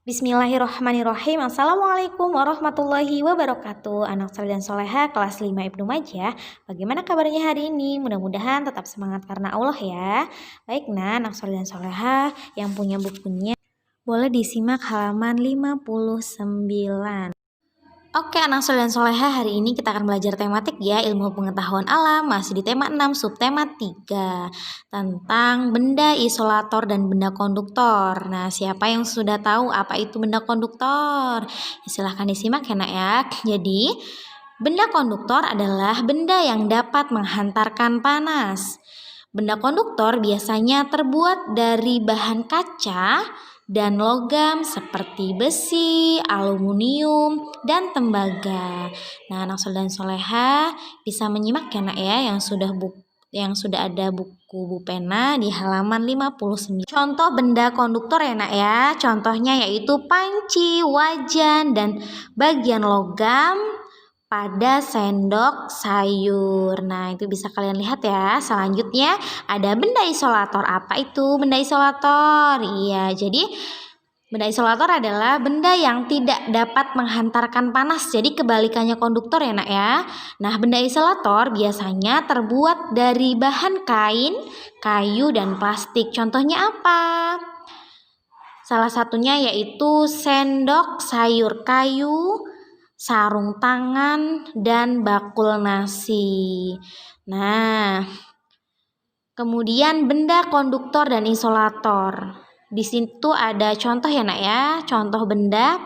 Bismillahirrahmanirrahim. Assalamualaikum warahmatullahi wabarakatuh. Anak soleh dan soleha kelas 5 Ibnu Majah. Bagaimana kabarnya hari ini? Mudah-mudahan tetap semangat karena Allah ya. Baik anak soleh dan soleha yang punya bukunya boleh disimak halaman 59. Oke anak soleh dan soleha, hari ini kita akan belajar tematik ya, ilmu pengetahuan alam, masih di tema 6 subtema 3 tentang benda isolator dan benda konduktor. Nah, siapa yang sudah tahu apa itu benda konduktor? Ya, silahkan disimak ya nak ya. Jadi benda konduktor adalah benda yang dapat menghantarkan panas. Benda konduktor biasanya terbuat dari bahan kaca dan logam seperti besi, aluminium, dan tembaga. Nah, anak soleh dan soleha bisa menyimak ya nak ya yang sudah ada buku pena di halaman 59. Contoh benda konduktor ya nak ya. Contohnya yaitu panci, wajan, dan bagian logam pada sendok sayur. Nah, itu bisa kalian lihat ya. Selanjutnya ada benda isolator. Apa itu benda isolator? Iya, jadi benda isolator adalah benda yang tidak dapat menghantarkan panas. Jadi kebalikannya konduktor ya nak ya. Nah, benda isolator biasanya terbuat dari bahan kain, kayu, dan plastik. Contohnya apa? Salah satunya yaitu sendok sayur kayu, sarung tangan, dan bakul nasi. Nah, kemudian benda konduktor dan isolator. Di situ ada contoh ya nak ya, contoh benda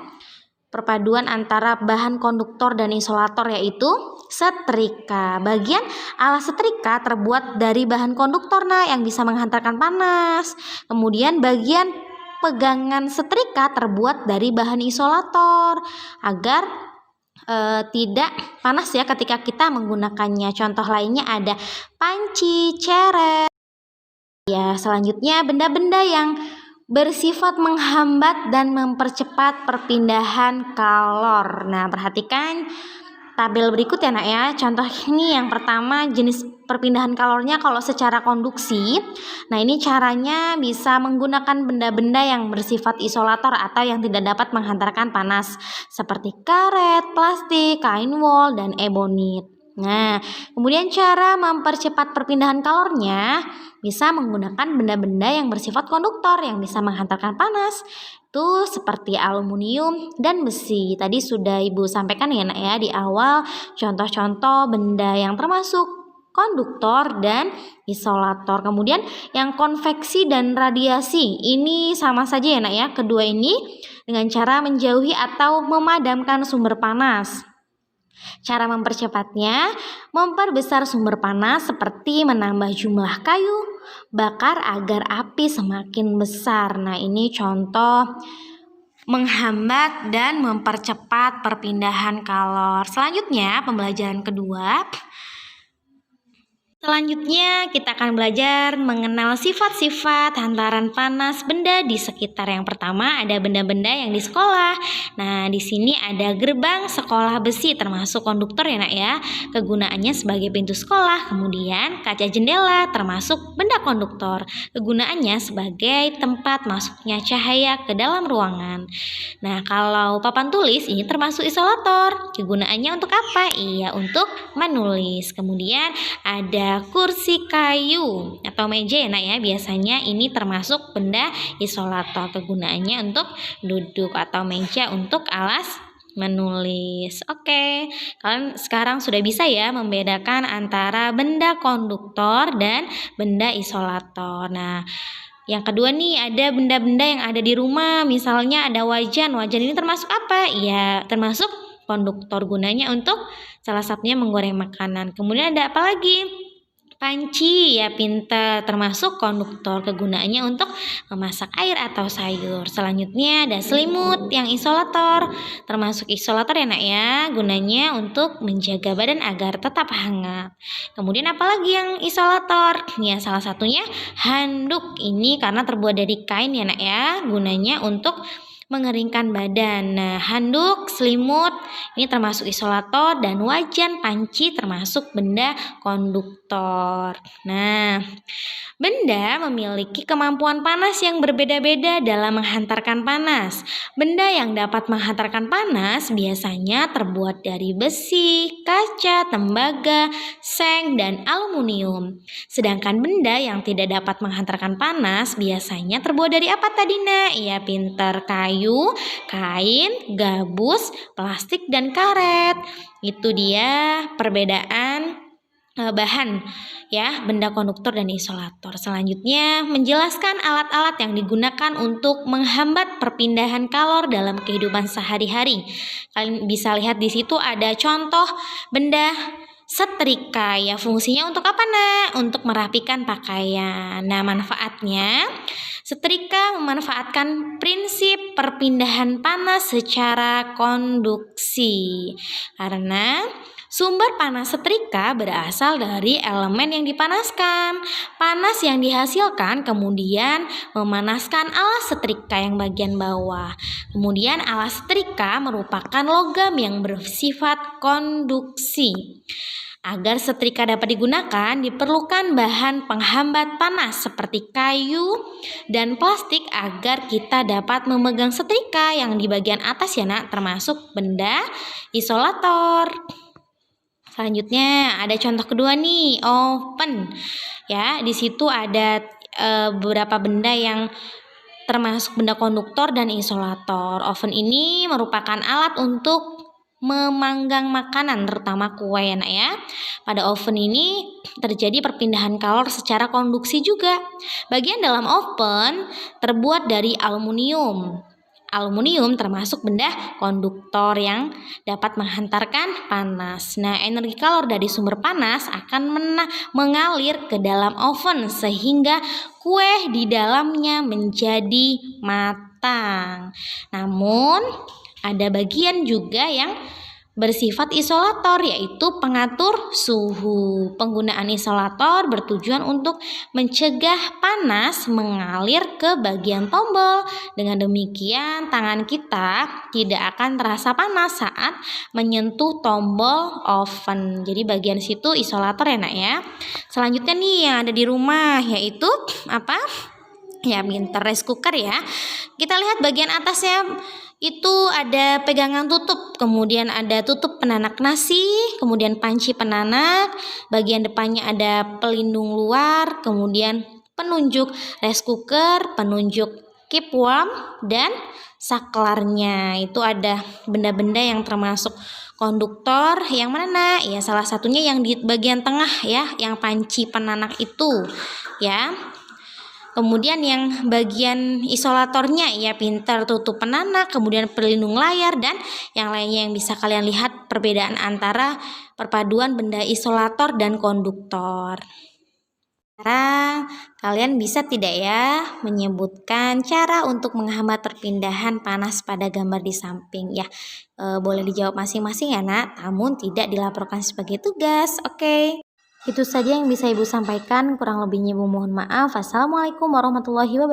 perpaduan antara bahan konduktor dan isolator yaitu setrika. Bagian alas setrika terbuat dari bahan konduktor yang bisa menghantarkan panas. Kemudian bagian pegangan setrika terbuat dari bahan isolator agar tidak panas ya ketika kita menggunakannya. Contoh lainnya ada panci, ceret. Ya, selanjutnya benda-benda yang bersifat menghambat dan mempercepat perpindahan kalor. Nah, perhatikan tabel berikut ya nak ya. Contoh ini yang pertama, jenis perpindahan kalornya kalau secara konduksi. Nah, ini caranya bisa menggunakan benda-benda yang bersifat isolator atau yang tidak dapat menghantarkan panas seperti karet, plastik, kain wol, dan ebonit. Nah, kemudian cara mempercepat perpindahan kalornya bisa menggunakan benda-benda yang bersifat konduktor yang bisa menghantarkan panas. Itu seperti aluminium dan besi. Tadi sudah Ibu sampaikan ya nak ya di awal contoh-contoh benda yang termasuk konduktor dan isolator. Kemudian yang konveksi dan radiasi ini sama saja ya nak ya. Kedua ini dengan cara menjauhi atau memadamkan sumber panas. Cara mempercepatnya, memperbesar sumber panas seperti menambah jumlah kayu bakar agar api semakin besar. Nah, ini contoh menghambat dan mempercepat perpindahan kalor. Selanjutnya, pembelajaran kedua. Selanjutnya kita akan belajar mengenal sifat-sifat hantaran panas benda di sekitar. Yang pertama ada benda-benda yang di sekolah. Nah, di sini ada gerbang sekolah besi termasuk konduktor ya nak ya. Kegunaannya sebagai pintu sekolah. Kemudian kaca jendela termasuk benda konduktor. Kegunaannya sebagai tempat masuknya cahaya ke dalam ruangan. Nah, kalau papan tulis ini termasuk isolator. Kegunaannya untuk apa? Iya, untuk menulis. Kemudian ada kursi kayu atau meja ya nak ya. Biasanya ini termasuk benda isolator. Kegunaannya untuk duduk atau meja untuk alas menulis. Oke, kalian sekarang sudah bisa ya membedakan antara benda konduktor dan benda isolator. Nah, yang kedua nih ada benda-benda yang ada di rumah. Misalnya ada wajan. Wajan ini termasuk apa? Ya, termasuk konduktor, gunanya untuk salah satunya menggoreng makanan. Kemudian ada apa lagi? Panci ya, pintar, termasuk konduktor. Kegunaannya untuk memasak air atau sayur. Selanjutnya ada selimut yang isolator, termasuk isolator ya nak ya. Gunanya untuk menjaga badan agar tetap hangat. Kemudian apalagi yang isolator? Ya, salah satunya handuk. Ini karena terbuat dari kain ya nak ya. Gunanya untuk mengeringkan badan. Nah, handuk, selimut ini termasuk isolator, dan wajan, panci termasuk benda konduktor. Nah, benda memiliki kemampuan panas yang berbeda-beda dalam menghantarkan panas. Benda yang dapat menghantarkan panas biasanya terbuat dari besi, kaca, tembaga, seng, dan aluminium. Sedangkan benda yang tidak dapat menghantarkan panas biasanya terbuat dari apa tadi, Nak? Ya, pinter. Kayu, kain, gabus, plastik, dan karet. Itu dia perbedaan bahan ya, benda konduktor dan isolator. Selanjutnya menjelaskan alat-alat yang digunakan untuk menghambat perpindahan kalor dalam kehidupan sehari-hari. Kalian bisa lihat di situ ada contoh benda setrika ya. Fungsinya untuk apa, Nak? Untuk merapikan pakaian. Nah, manfaatnya setrika memanfaatkan prinsip perpindahan panas secara konduksi. Karena sumber panas setrika berasal dari elemen yang dipanaskan. Panas yang dihasilkan kemudian memanaskan alas setrika yang bagian bawah. Kemudian alas setrika merupakan logam yang bersifat konduksi. Agar setrika dapat digunakan, diperlukan bahan penghambat panas seperti kayu dan plastik agar kita dapat memegang setrika yang di bagian atas ya, Nak, termasuk benda isolator. Selanjutnya ada contoh kedua nih, oven. Ya, di situ ada beberapa benda yang termasuk benda konduktor dan isolator. Oven ini merupakan alat untuk memanggang makanan, terutama kue ya, Nak, ya. Pada oven ini terjadi perpindahan kalor secara konduksi juga. Bagian dalam oven terbuat dari aluminium. Aluminium termasuk benda konduktor yang dapat menghantarkan panas. Nah, energi kalor dari sumber panas akan mengalir ke dalam oven sehingga kue di dalamnya menjadi matang. Namun, ada bagian juga yang bersifat isolator, yaitu pengatur suhu. Penggunaan isolator bertujuan untuk mencegah panas mengalir ke bagian tombol. Dengan demikian, tangan kita tidak akan terasa panas saat menyentuh tombol oven. Jadi bagian situ isolator ya, Nak, ya. Selanjutnya nih yang ada di rumah, yaitu apa? Ya, pinter, rice cooker ya. Kita lihat bagian atasnya itu ada pegangan tutup, kemudian ada tutup penanak nasi, kemudian panci penanak, bagian depannya ada pelindung luar, kemudian penunjuk rice cooker, penunjuk keep warm, dan saklarnya. Itu ada benda-benda yang termasuk konduktor yang mana? Ya, salah satunya yang di bagian tengah ya, yang panci penanak itu ya. Kemudian yang bagian isolatornya ya, pintar, tutup penanak, kemudian pelindung layar, dan yang lainnya yang bisa kalian lihat perbedaan antara perpaduan benda isolator dan konduktor. Sekarang kalian bisa tidak ya menyebutkan cara untuk menghambat perpindahan panas pada gambar di samping ya. Boleh dijawab masing-masing ya, Nak, namun tidak dilaporkan sebagai tugas. Oke. Itu saja yang bisa Ibu sampaikan, kurang lebihnya Ibu mohon maaf. Assalamualaikum warahmatullahi wabarakatuh.